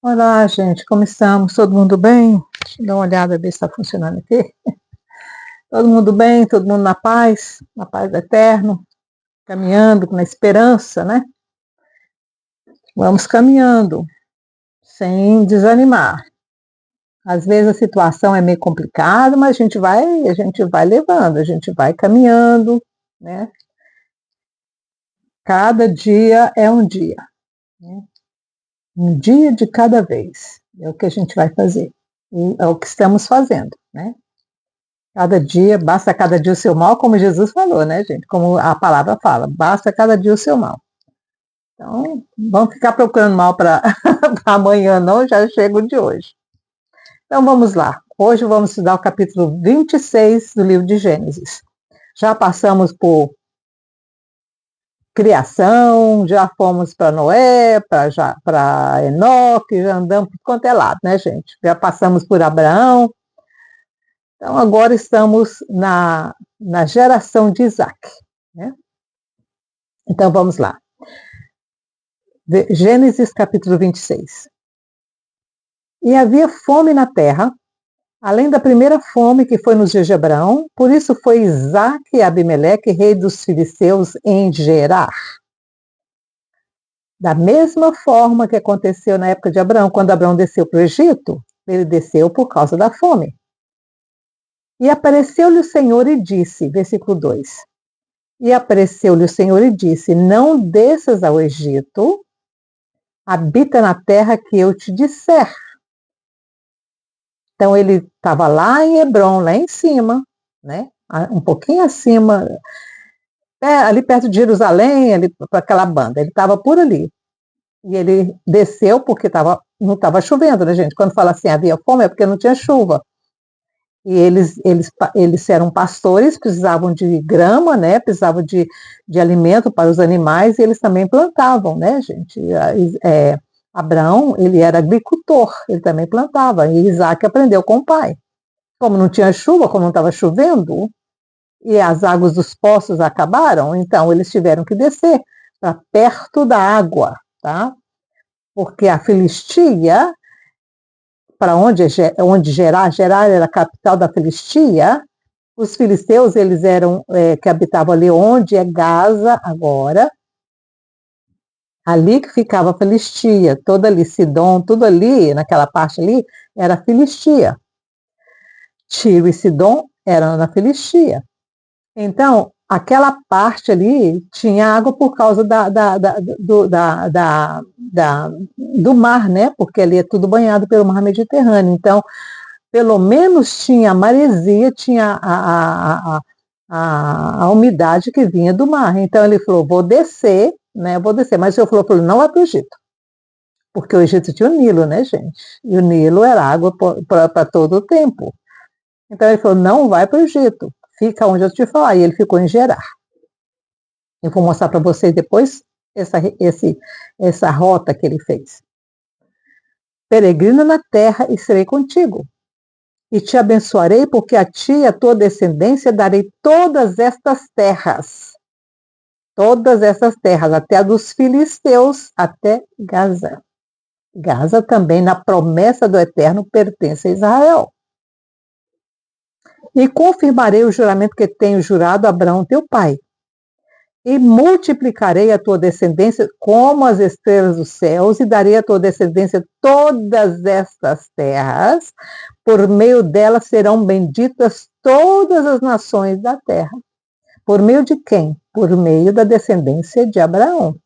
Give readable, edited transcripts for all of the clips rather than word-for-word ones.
Olá, gente, como estamos? Todo mundo bem? Deixa eu dar uma olhada, ver se está funcionando aqui. Todo mundo bem? Todo mundo na paz do eterno, caminhando na esperança, né? Vamos caminhando, sem desanimar. Às vezes a situação é meio complicada, mas a gente vai levando, a gente vai caminhando, né? Cada dia é um dia, né? Um dia de cada vez. É o que a gente vai fazer. E é o que estamos fazendo, né? Cada dia, basta cada dia o seu mal, como Jesus falou, né, gente? Como a palavra fala, basta cada dia o seu mal. Então, vamos ficar procurando mal para amanhã, não, já chega o de hoje. Então, vamos lá. Hoje vamos estudar o capítulo 26 do livro de Gênesis. Já passamos por criação, já fomos para Noé, para Enoque, já andamos por quanto é lado, né, gente? Já passamos por Abraão. Então, agora estamos na geração de Isaac, né? Então, vamos lá. Gênesis capítulo 26. E havia fome na terra, além da primeira fome que foi nos dias de Abraão, por isso foi Isaac e Abimeleque, rei dos filisteus, em Gerar. Da mesma forma que aconteceu na época de Abraão, quando Abraão desceu para o Egito, ele desceu por causa da fome. E apareceu-lhe o Senhor e disse, versículo 2, e apareceu-lhe o Senhor e disse, não desças ao Egito, habita na terra que eu te disser. Então ele estava lá em Hebrom, lá em cima, né? Um pouquinho acima, ali perto de Jerusalém, ali para aquela banda. Ele estava por ali. E ele desceu porque não estava chovendo, né, gente? Quando fala assim, havia fome, é porque não tinha chuva. E eles eram pastores, precisavam de grama, né? Precisavam de alimento para os animais, e eles também plantavam, né, gente? Abraão, ele era agricultor, ele também plantava, e Isaac aprendeu com o pai. Como não tinha chuva, como não estava chovendo, e as águas dos poços acabaram, então eles tiveram que descer para perto da água, tá? Porque a Filistia, para onde Gerar era a capital da Filistia, os filisteus, eles eram, que habitavam ali onde é Gaza agora, ali que ficava a Filistia, toda ali, Sidom, tudo ali, naquela parte ali, era Filistia. Tiro e Sidom eram na Filistia. Então, aquela parte ali tinha água por causa do mar, né? Porque ali é tudo banhado pelo mar Mediterrâneo. Então, pelo menos tinha a maresia, tinha a umidade que vinha do mar. Então, ele falou, vou descer, né? Vou descer. Mas o Senhor falou, não vai para o Egito. Porque o Egito tinha o Nilo, né, gente? E o Nilo era água para todo o tempo. Então, ele falou, não vai para o Egito. Fica onde eu te falar. E ele ficou em Gerar. Eu vou mostrar para vocês depois essa rota que ele fez. Peregrina na terra e serei contigo. E te abençoarei, porque a ti e a tua descendência darei todas estas terras. Todas essas terras, até a dos filisteus, até Gaza. Gaza também, na promessa do Eterno, pertence a Israel. E confirmarei o juramento que tenho jurado a Abraão, teu pai. E multiplicarei a tua descendência como as estrelas dos céus, e darei à tua descendência todas estas terras, por meio delas serão benditas todas as nações da terra. Por meio de quem? Por meio da descendência de Abraão.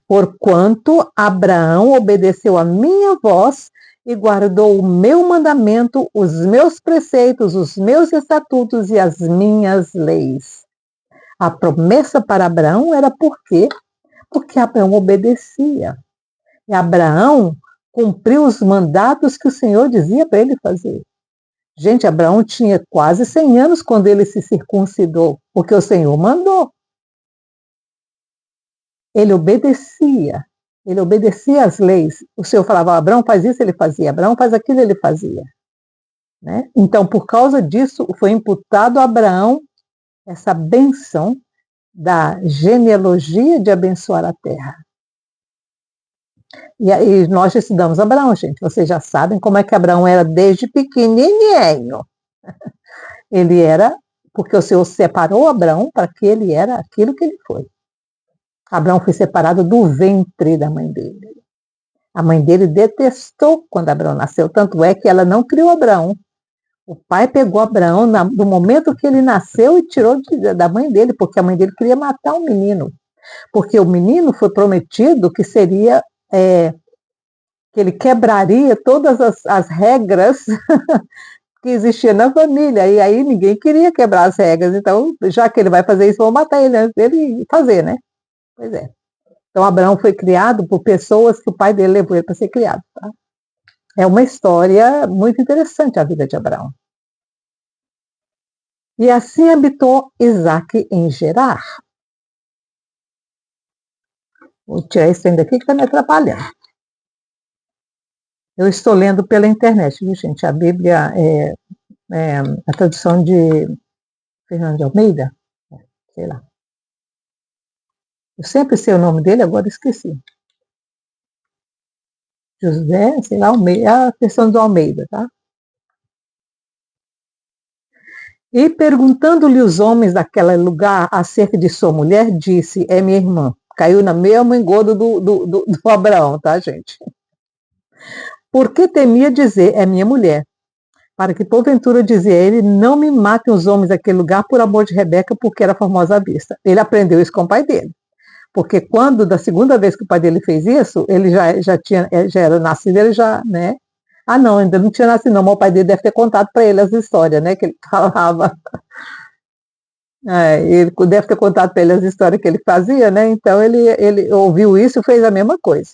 Porquanto Abraão obedeceu a minha voz e guardou o meu mandamento, os meus preceitos, os meus estatutos e as minhas leis. A promessa para Abraão era por quê? Porque Abraão obedecia. E Abraão cumpriu os mandatos que o Senhor dizia para ele fazer. Gente, Abraão tinha quase 100 anos quando ele se circuncidou, porque o Senhor mandou. Ele obedecia às leis. O Senhor falava, Abraão faz isso, ele fazia. Abraão faz aquilo, ele fazia. Né? Então, por causa disso, foi imputado a Abraão essa bênção da genealogia de abençoar a terra. E aí nós já estudamos Abraão, gente. Vocês já sabem como é que Abraão era desde pequenininho. Ele era, porque o Senhor separou Abraão para que ele era aquilo que ele foi. Abraão foi separado do ventre da mãe dele. A mãe dele detestou quando Abraão nasceu, tanto é que ela não criou Abraão. O pai pegou Abraão no momento que ele nasceu e tirou da mãe dele, porque a mãe dele queria matar o menino. Porque o menino foi prometido que seria, que ele quebraria todas as regras que existiam na família, e aí ninguém queria quebrar as regras, então, já que ele vai fazer isso, vou matar ele antes dele fazer, né? Pois é. Então, Abraão foi criado por pessoas que o pai dele levou ele para ser criado. Tá? É uma história muito interessante a vida de Abraão. E assim habitou Isaque em Gerar. Vou tirar esse trem daqui que está me atrapalhando. Eu estou lendo pela internet, viu, gente? A Bíblia a tradução de Fernando de Almeida, sei lá. Eu sempre sei o nome dele, agora esqueci. José, sei lá, Almeida, a versão do Almeida, tá? E perguntando-lhe os homens daquele lugar acerca de sua mulher, disse, é minha irmã. Caiu na mesma engodo do Abraão, tá, gente? Porque temia dizer, é minha mulher, para que porventura dizia ele, não me matem os homens daquele lugar por amor de Rebeca, porque era formosa à vista. Ele aprendeu isso com o pai dele. Porque quando, da segunda vez que o pai dele fez isso, ele já era nascido, ele já, né? Ah, não, ainda não tinha nascido, não, mas o pai dele deve ter contado para ele as histórias, né? Que ele falava. Ele deve ter contado para ele as histórias que ele fazia, né? Então ele ouviu isso e fez a mesma coisa.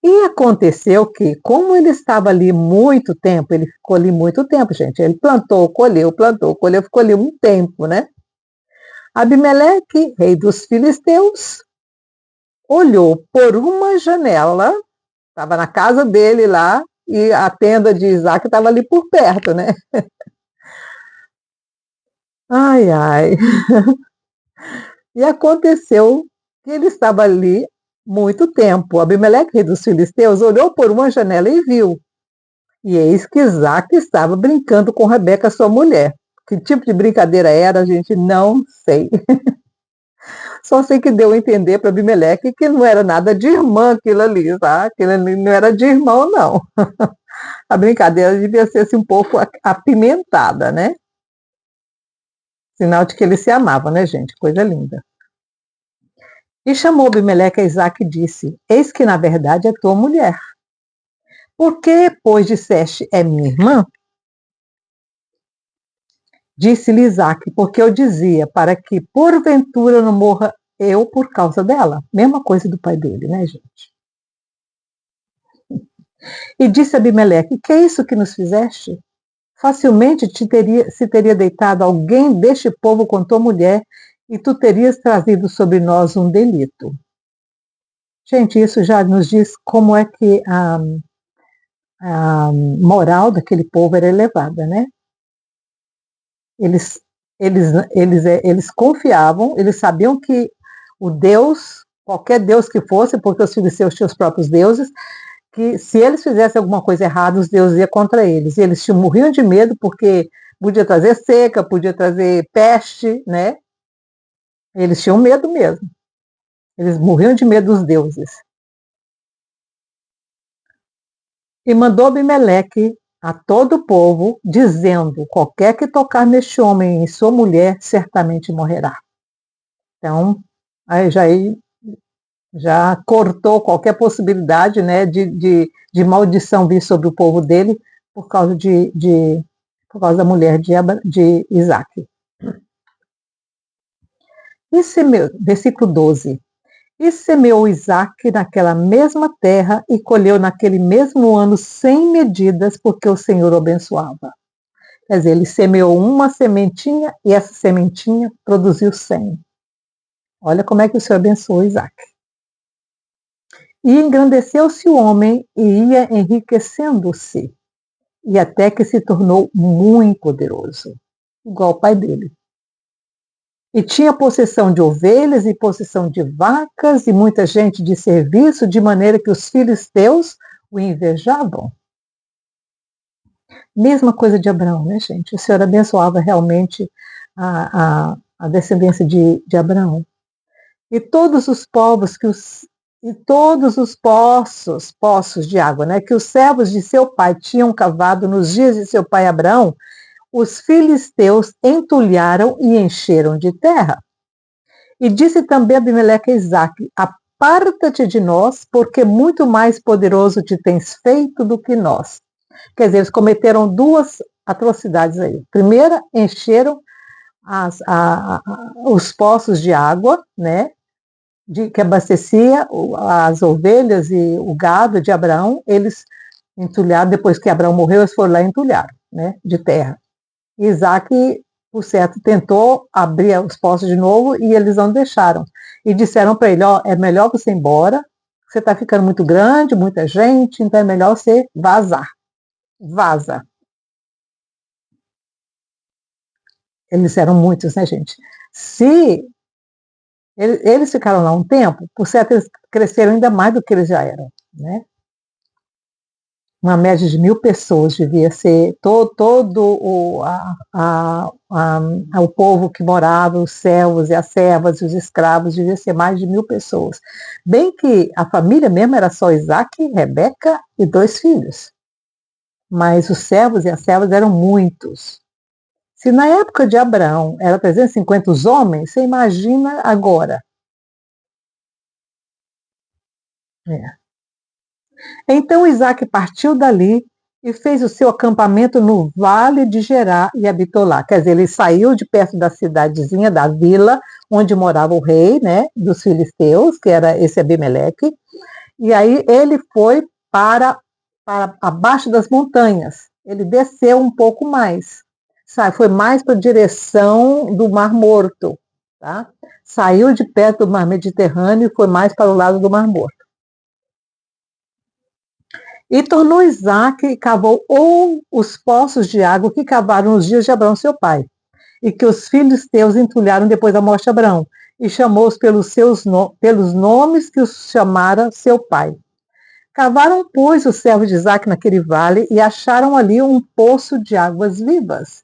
E aconteceu que, como ele estava ali muito tempo, ele ficou ali muito tempo, gente. Ele plantou, colheu, ficou ali um tempo, né? Abimeleque, rei dos filisteus, olhou por uma janela, estava na casa dele lá, e a tenda de Isaac estava ali por perto, né? Ai, ai. E aconteceu que ele estava ali muito tempo. Abimeleque, rei dos filisteus, olhou por uma janela e viu. E eis que Isaac estava brincando com Rebeca, sua mulher. Que tipo de brincadeira era, a gente não sei. Só sei que deu a entender para Abimeleque que não era nada de irmã aquilo ali, tá? Aquilo ali não era de irmão, não. A brincadeira devia ser assim, um pouco apimentada, né? Sinal de que eles se amavam, né, gente? Coisa linda. E chamou Abimeleque a Isaac e disse, eis que na verdade é tua mulher. Por que, pois, disseste, é minha irmã? Disse-lhe Isaac, porque eu dizia, para que porventura não morra eu por causa dela. Mesma coisa do pai dele, né, gente? E disse Abimeleque, que é isso que nos fizeste? Facilmente se teria deitado alguém deste povo com tua mulher, e tu terias trazido sobre nós um delito. Gente, isso já nos diz como é que a moral daquele povo era elevada, né? Eles confiavam, eles sabiam que o Deus, qualquer Deus que fosse, porque os filisteus tinham os próprios deuses, que se eles fizessem alguma coisa errada, os deuses iam contra eles. E eles morriam de medo porque podia trazer seca, podia trazer peste, né? Eles tinham medo mesmo. Eles morriam de medo dos deuses. E mandou Abimeleque a todo o povo, dizendo, qualquer que tocar neste homem e sua mulher, certamente morrerá. Então, aí já cortou qualquer possibilidade, né, de maldição vir sobre o povo dele por causa por causa da mulher de Isaac. Versículo 12. E semeou Isaac naquela mesma terra e colheu naquele mesmo ano 100 medidas, porque o Senhor o abençoava. Quer dizer, ele semeou uma sementinha e essa sementinha produziu 100. Olha como é que o Senhor abençoou Isaac. E engrandeceu-se o homem e ia enriquecendo-se, e até que se tornou muito poderoso, igual o pai dele. E tinha possessão de ovelhas e possessão de vacas e muita gente de serviço, de maneira que os filisteus o invejavam. Mesma coisa de Abraão, né, gente? O Senhor abençoava realmente a descendência de Abraão. E todos os povos e todos os poços de água, né, que os servos de seu pai tinham cavado nos dias de seu pai Abraão, os filisteus entulharam e encheram de terra. E disse também Abimeleque a Isaque: aparta-te de nós, porque muito mais poderoso te tens feito do que nós. Quer dizer, eles cometeram duas atrocidades aí. Primeira, encheram os poços de água, né, que abastecia as ovelhas e o gado de Abraão. Eles entulharam, depois que Abraão morreu, eles foram lá e entulharam, né, de terra. Isaac, por certo, tentou abrir os poços de novo e eles não deixaram. E disseram para ele: ó, é melhor você ir embora, você está ficando muito grande, muita gente, então é melhor você vazar. Vaza. Eles eram muitos, né, gente? Se eles ficaram lá um tempo, por certo, eles cresceram ainda mais do que eles já eram, né? Uma média de 1.000 pessoas devia ser todo o povo que morava, os servos e as servas e os escravos, devia ser mais de 1.000 pessoas. Bem que a família mesmo era só Isaac, Rebeca e 2 filhos. Mas os servos e as servas eram muitos. Se na época de Abraão era 350 os homens, você imagina agora. É. Então Isaac partiu dali e fez o seu acampamento no vale de Gerá e habitou lá. Quer dizer, ele saiu de perto da cidadezinha, da vila, onde morava o rei, né, dos filisteus, que era esse Abimeleque, e aí ele foi para abaixo das montanhas. Ele desceu um pouco mais, foi mais para a direção do Mar Morto, tá? Saiu de perto do Mar Mediterrâneo e foi mais para o lado do Mar Morto. E tornou Isaac e cavou os poços de água que cavaram nos dias de Abraão, seu pai, e que os filisteus entulharam depois da morte de Abraão, e chamou-os pelos nomes que os chamara seu pai. Cavaram, pois, os servos de Isaac naquele vale e acharam ali um poço de águas vivas.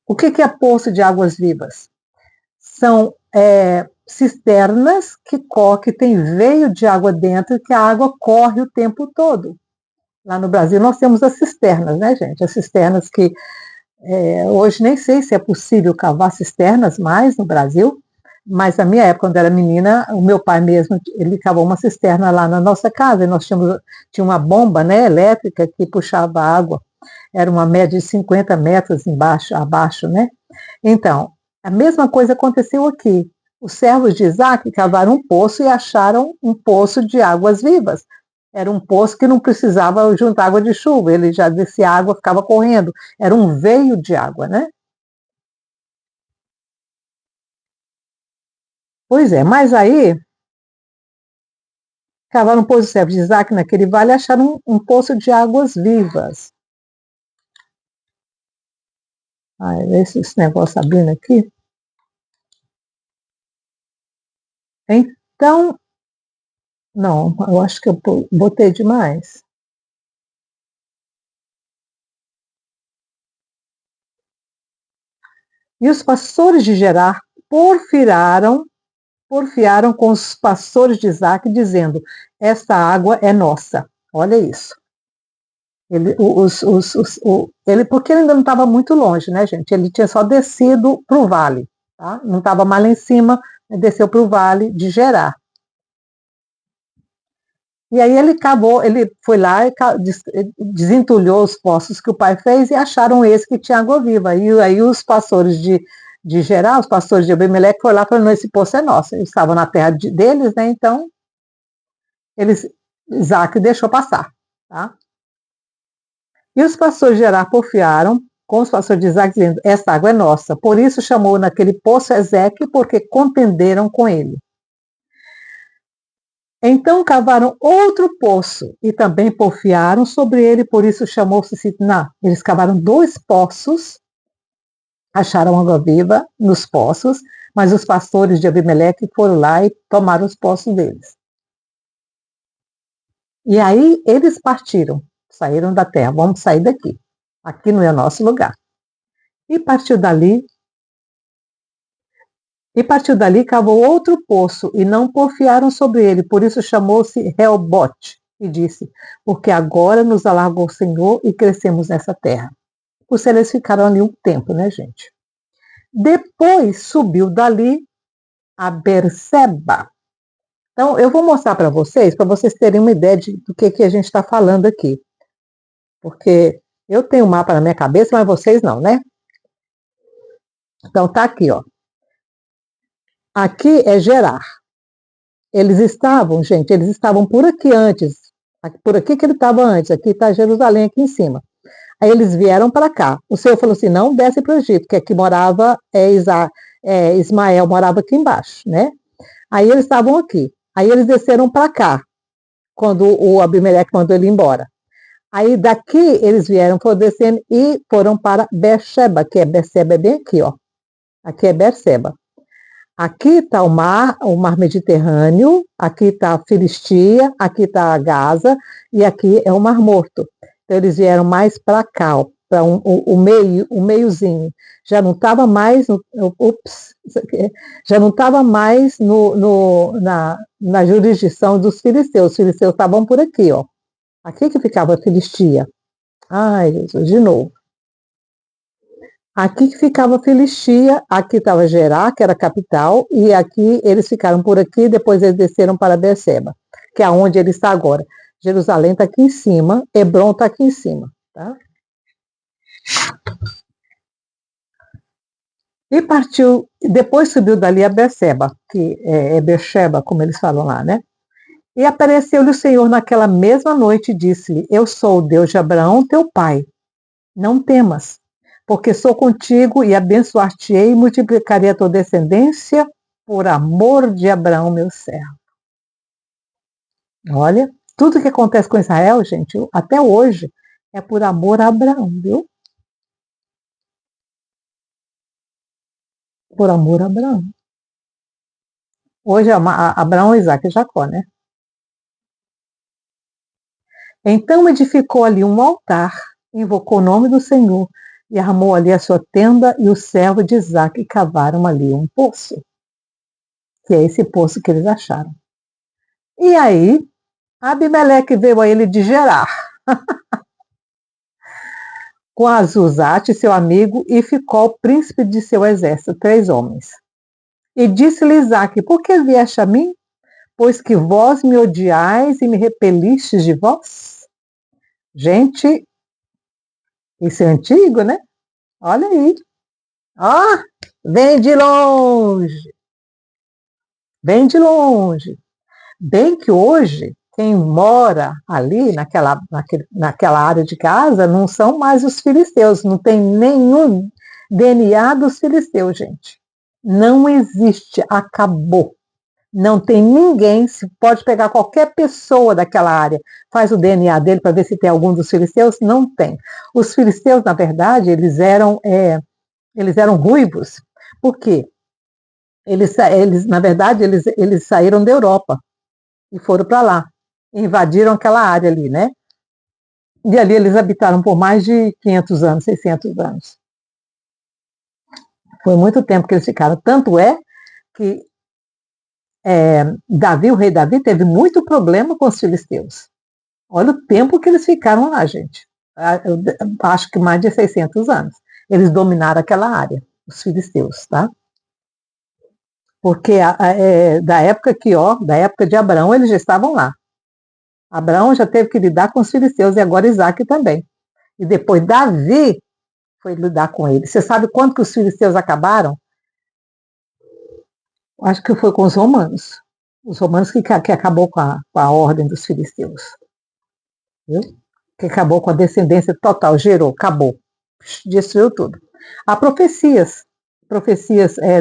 O que é poço de águas vivas? São cisternas que tem veio de água dentro e que a água corre o tempo todo. Lá no Brasil nós temos as cisternas, né, gente? As cisternas que hoje nem sei se é possível cavar cisternas mais no Brasil, mas na minha época, quando eu era menina, o meu pai mesmo, ele cavou uma cisterna lá na nossa casa, e nós tinha uma bomba, né, elétrica que puxava água, era uma média de 50 metros abaixo, né? Então, a mesma coisa aconteceu aqui. Os servos de Isaac cavaram um poço e acharam um poço de águas vivas. Era um poço que não precisava juntar água de chuva, ele já descia água, ficava correndo. Era um veio de água, né? Pois é, mas aí cavaram um poço de servos de Isaac naquele vale e acharam um poço de águas vivas. Esse negócio abrindo aqui. Então, não, eu acho que eu botei demais. E os pastores de Gerar porfiaram com os pastores de Isaac, dizendo: esta água é nossa. Olha isso. Porque ele ainda não estava muito longe, né, gente? Ele tinha só descido para o vale, tá? Não estava mais lá em cima, desceu para o vale de Gerar. E aí ele foi lá e desentulhou os poços que o pai fez e acharam esse que tinha água viva. E aí os pastores de Gerar, os pastores de Abimeleque foram lá e falaram: esse poço é nosso. Eles estavam na terra deles, né? Então Isaac deixou passar, tá? E os pastores de Gerar porfiaram com os pastores de Isaac, dizendo: esta água é nossa. Por isso chamou naquele poço Ezeque, porque contenderam com ele. Então cavaram outro poço e também porfiaram sobre ele, por isso chamou-se Sitná. Eles cavaram 2 poços acharam água viva nos poços, mas os pastores de Abimeleque foram lá e tomaram os poços deles. E aí eles partiram, saíram da terra, vamos sair daqui. Aqui não é o nosso lugar. E partiu dali, cavou outro poço, e não porfiaram sobre ele, por isso chamou-se Reobote, e disse, porque agora nos alargou o Senhor e crescemos nessa terra. Por isso eles ficaram ali um tempo, né, gente? Depois subiu dali a Berseba. Então, eu vou mostrar para vocês terem uma ideia do que a gente está falando aqui. Porque eu tenho um mapa na minha cabeça, mas vocês não, né? Então, tá aqui, ó. Aqui é Gerar. Eles estavam por aqui antes. Por aqui que ele estava antes. Aqui está Jerusalém, aqui em cima. Aí eles vieram para cá. O Senhor falou assim, não desce para o Egito, que aqui morava Ismael, morava aqui embaixo, né? Aí eles estavam aqui. Aí eles desceram para cá, quando o Abimeleque mandou ele embora. Aí daqui eles foram descendo e foram para Berseba, que é Berseba é bem aqui, ó. Aqui é Berseba. Aqui está o mar Mediterrâneo, aqui está a Filistia, aqui está a Gaza e aqui é o Mar Morto. Então eles vieram mais para cá, para o meiozinho. Já não estava mais, já não estava mais na jurisdição dos filisteus. Os filisteus estavam por aqui, ó. Aqui que ficava a Filistia. Ai, Jesus, de novo. Aqui que ficava a Filistia, aqui estava Gerar, que era a capital, e aqui eles ficaram por aqui, depois eles desceram para Berseba, que é onde ele está agora. Jerusalém está aqui em cima, Hebron está aqui em cima. Tá? E partiu, depois subiu dali a Berseba, que é Beersheba, como eles falam lá, né? E apareceu-lhe o Senhor naquela mesma noite e disse-lhe, eu sou o Deus de Abraão, teu pai. Não temas, porque sou contigo e abençoar-te-ei e multiplicarei a tua descendência por amor de Abraão, meu servo. Olha, tudo que acontece com Israel, gente, até hoje, é por amor a Abraão, viu? Por amor a Abraão. Hoje é Abraão, Isaac e Jacó, né? Então edificou ali um altar, invocou o nome do Senhor e armou ali a sua tenda e o servo de Isaac cavaram ali um poço, que é esse poço que eles acharam. E aí, Abimeleque veio a ele de Gerar, com Azuzate, seu amigo, e ficou príncipe de seu exército, 3 homens. E disse-lhe Isaac, por que vieste a mim? Pois que vós me odiais e me repelistes de vós? Gente, isso é antigo, né? Olha aí. Ó, vem de longe. Vem de longe. Bem que hoje, quem mora ali naquela área de casa não são mais os filisteus, não tem nenhum DNA dos filisteus, gente. Não existe, acabou. Não tem ninguém, se pode pegar qualquer pessoa daquela área, faz o DNA dele para ver se tem algum dos filisteus, não tem. Os filisteus, na verdade, eles eram ruivos. Por quê? Na verdade, eles saíram da Europa e foram para lá, invadiram aquela área ali, né? E ali eles habitaram por mais de 500 anos, 600 anos. Foi muito tempo que eles ficaram. Tanto é que o rei Davi, teve muito problema com os filisteus. Olha o tempo que eles ficaram lá, gente. Eu acho que mais de 600 anos. Eles dominaram aquela área, os filisteus, tá? Porque da época de Abraão, eles já estavam lá. Abraão já teve que lidar com os filisteus e agora Isaac também. E depois Davi foi lidar com eles. Você sabe quando que os filisteus acabaram? Acho que foi com os romanos. Os romanos que acabou com a ordem dos filisteus. Viu? Que acabou com a descendência total, acabou. Destruiu tudo. Há profecias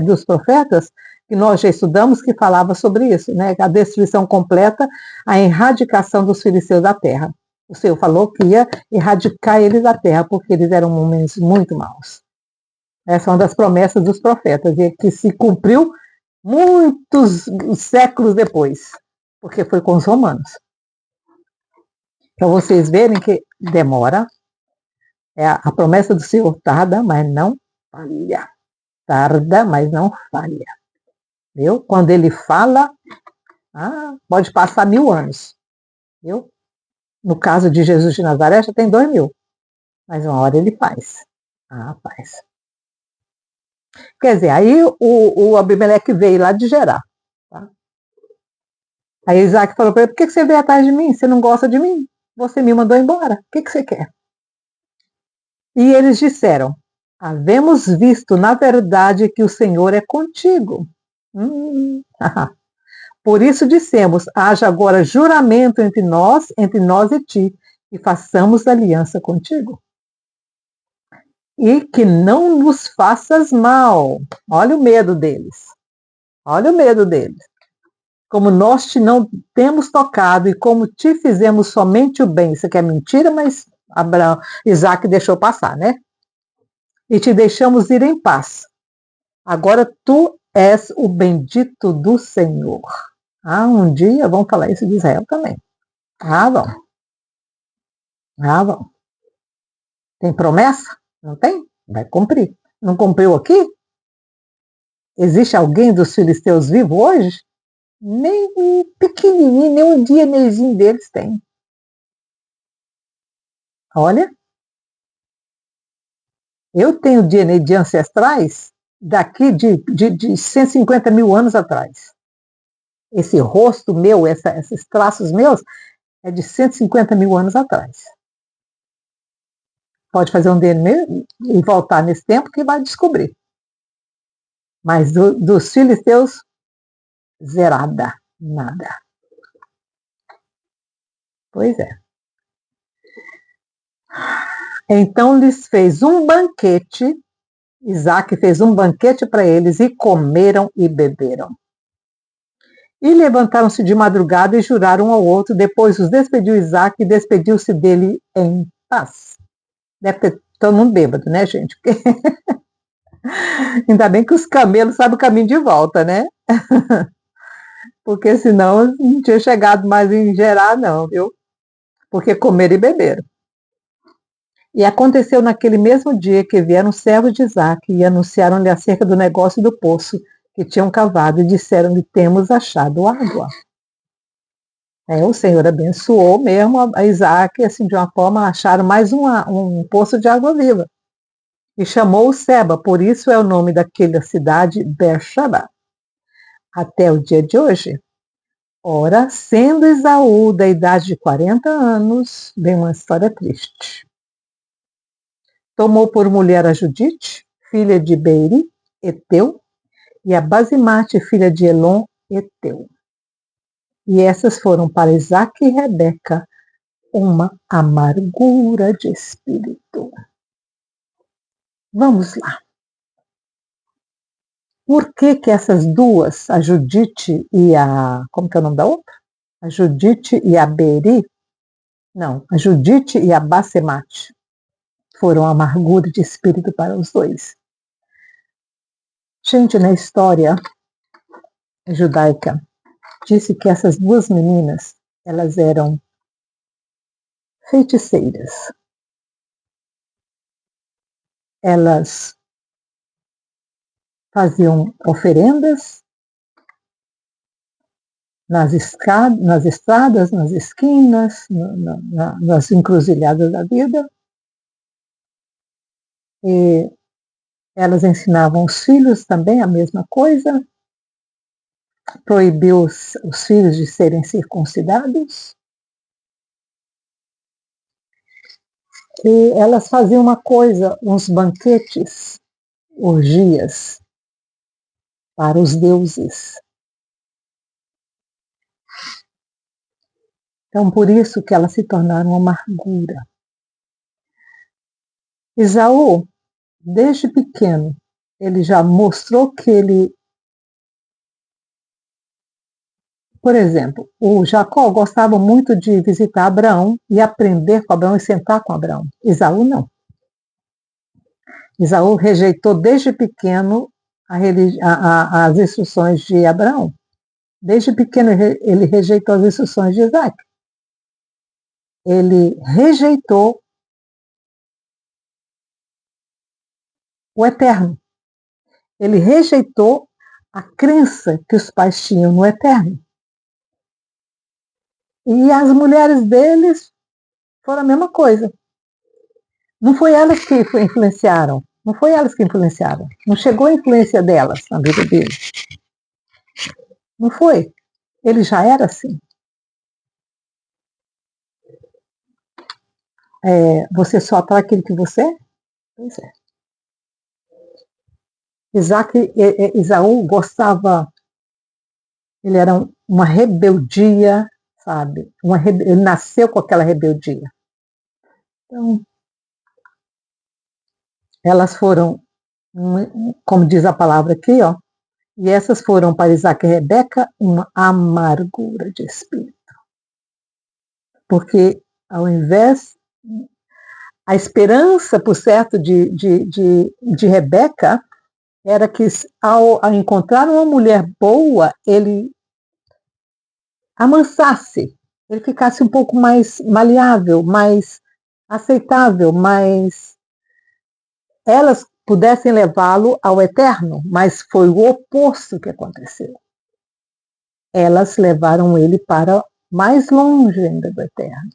dos profetas, que nós já estudamos, que falava sobre isso, né? A destruição completa, a erradicação dos filisteus da terra. O Senhor falou que ia erradicar eles da terra, porque eles eram homens muito maus. Essa é uma das promessas dos profetas, e que se cumpriu muitos séculos depois, porque foi com os romanos. Para vocês verem que demora, a promessa do Senhor tarda, mas não falha. Tarda, mas não falha. Viu? Quando ele fala, pode passar 1000 anos. Viu? No caso de Jesus de Nazaré, já tem 2000. Mas uma hora ele faz. Faz. Quer dizer, aí o Abimeleque veio lá de Gerar. Tá? Aí Isaac falou para ele, por que você veio atrás de mim? Você não gosta de mim? Você me mandou embora. O que você quer? E eles disseram, havemos visto, na verdade, que o Senhor é contigo. Por isso dissemos, haja agora juramento entre nós e ti, e façamos aliança contigo. E que não nos faças mal. Olha o medo deles. Olha o medo deles. Como nós te não temos tocado e como te fizemos somente o bem. Isso aqui é mentira, mas Isaac deixou passar, né? E te deixamos ir em paz. Agora tu és o bendito do Senhor. Um dia vão falar isso de Israel também. Vão. Vão. Tem promessa? Não tem? Vai cumprir. Não cumpriu aqui? Existe alguém dos filisteus vivo hoje? Nem um pequenininho, nem um DNAzinho deles tem. Olha, eu tenho DNA de ancestrais daqui de 150 mil anos atrás. Esse rosto meu, esses traços meus, é de 150 mil anos atrás. Pode fazer um DNA e voltar nesse tempo que vai descobrir. Mas dos filisteus, zerada, nada. Pois é. Então lhes fez um banquete, Isaac fez um banquete para eles, e comeram e beberam. E levantaram-se de madrugada e juraram um ao outro, depois os despediu Isaac e despediu-se dele em paz. Deve ter todo mundo bêbado, né, gente? Porque ainda bem que os camelos sabem o caminho de volta, né? Porque senão não tinha chegado mais em Gerar, não, viu? Porque comeram e beberam. E aconteceu naquele mesmo dia que vieram os servos de Isaac e anunciaram-lhe acerca do negócio do poço que tinham cavado e disseram-lhe, temos achado água. O Senhor abençoou mesmo a Isaac, assim, de uma forma, acharam mais um poço de água viva. E chamou-o Seba, por isso é o nome daquela cidade, Beersheba, até o dia de hoje. Ora, sendo Esaú da idade de 40 anos, vem uma história triste. Tomou por mulher a Judite, filha de Beeri, Eteu, e a Basimate, filha de Elon, Eteu. E essas foram para Isaac e Rebeca uma amargura de espírito. Vamos lá. Por que essas duas, a Judite e a... Como que é o nome da outra? A Judite e a Beeri? Não, a Judite e a Basemate foram amargura de espírito para os dois. Gente, na história judaica, disse que essas duas meninas, elas eram feiticeiras. Elas faziam oferendas nas estradas, nas esquinas, nas encruzilhadas da vida. E elas ensinavam os filhos também a mesma coisa, proibiu os filhos de serem circuncidados. E elas faziam uma coisa, uns banquetes, orgias, para os deuses. Então, por isso que elas se tornaram amargura. Esaú, desde pequeno, ele já mostrou que ele... Por exemplo, o Jacó gostava muito de visitar Abraão e aprender com Abraão e sentar com Abraão. Esaú não. Esaú rejeitou desde pequeno as instruções de Abraão. Desde pequeno ele rejeitou as instruções de Isaac. Ele rejeitou o eterno. Ele rejeitou a crença que os pais tinham no eterno. E as mulheres deles foram a mesma coisa. Não foi elas que influenciaram. Não foi elas que influenciaram. Não chegou a influência delas na vida dele. Não foi. Ele já era assim. Você só atrai aquilo que você é? Pois é. Esaú gostava, ele era uma rebeldia, sabe? Ele nasceu com aquela rebeldia. Então, elas foram, como diz a palavra aqui, ó, e essas foram para Isaac e Rebeca uma amargura de espírito. Porque ao invés, a esperança, por certo, de Rebeca era que ao encontrar uma mulher boa, ele amansasse, ele ficasse um pouco mais maleável, mais aceitável, mais elas pudessem levá-lo ao eterno, mas foi o oposto que aconteceu. Elas levaram ele para mais longe ainda do eterno.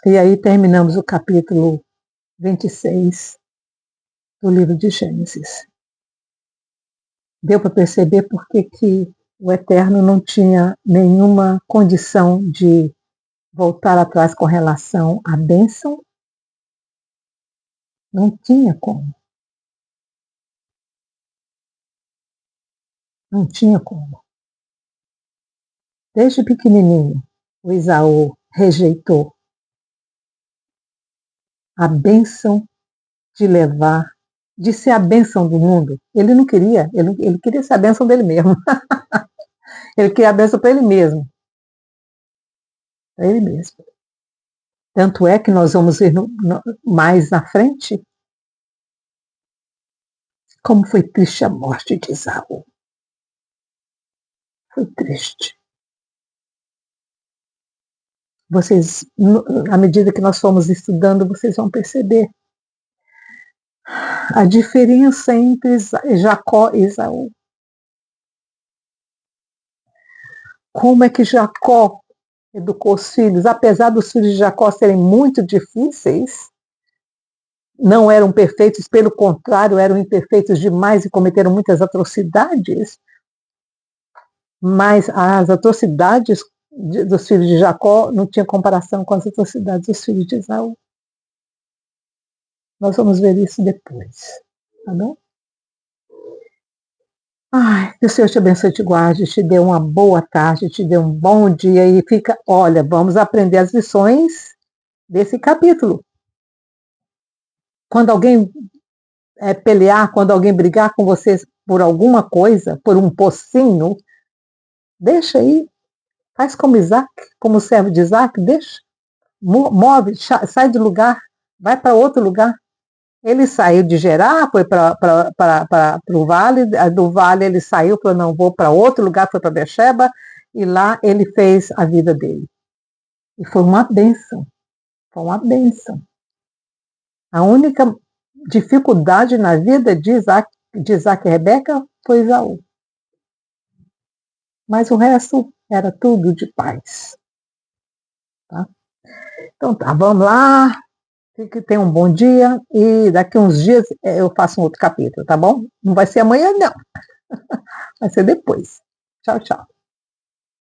E aí terminamos o capítulo 26 do livro de Gênesis. Deu para perceber por que o eterno não tinha nenhuma condição de voltar atrás com relação à bênção? Não tinha como. Não tinha como. Desde pequenininho, o Esaú rejeitou a bênção de levar, de ser a bênção do mundo. Ele não queria, ele queria ser a bênção dele mesmo. Ele queria a bênção para ele mesmo. Para ele mesmo. Tanto é que nós vamos ver mais na frente como foi triste a morte de Esaú. Foi triste. Vocês, à medida que nós fomos estudando, vocês vão perceber a diferença entre Jacó e Esaú. Como é que Jacó educou os filhos, apesar dos filhos de Jacó serem muito difíceis, não eram perfeitos, pelo contrário, eram imperfeitos demais e cometeram muitas atrocidades, mas as atrocidades dos filhos de Jacó não tinham comparação com as atrocidades dos filhos de Esaú. Nós vamos ver isso depois, tá bom? Ai, que o Senhor te abençoe e te guarde, te dê uma boa tarde, te dê um bom dia e fica, olha, vamos aprender as lições desse capítulo. Quando alguém pelear, quando alguém brigar com vocês por alguma coisa, por um pocinho, deixa aí, faz como Isaac, como o servo de Isaac, deixa, move, sai do lugar, vai para outro lugar. Ele saiu de Gerar, foi para o vale, do vale ele saiu, falou, não, vou para outro lugar, foi para Bexeba, e lá ele fez a vida dele. E foi uma bênção, foi uma bênção. A única dificuldade na vida de Isaac e Rebeca foi Esaú. Mas o resto era tudo de paz. Tá? Então tá, vamos lá. Tenha um bom dia e daqui uns dias eu faço um outro capítulo, tá bom? Não vai ser amanhã, não. Vai ser depois. Tchau, tchau.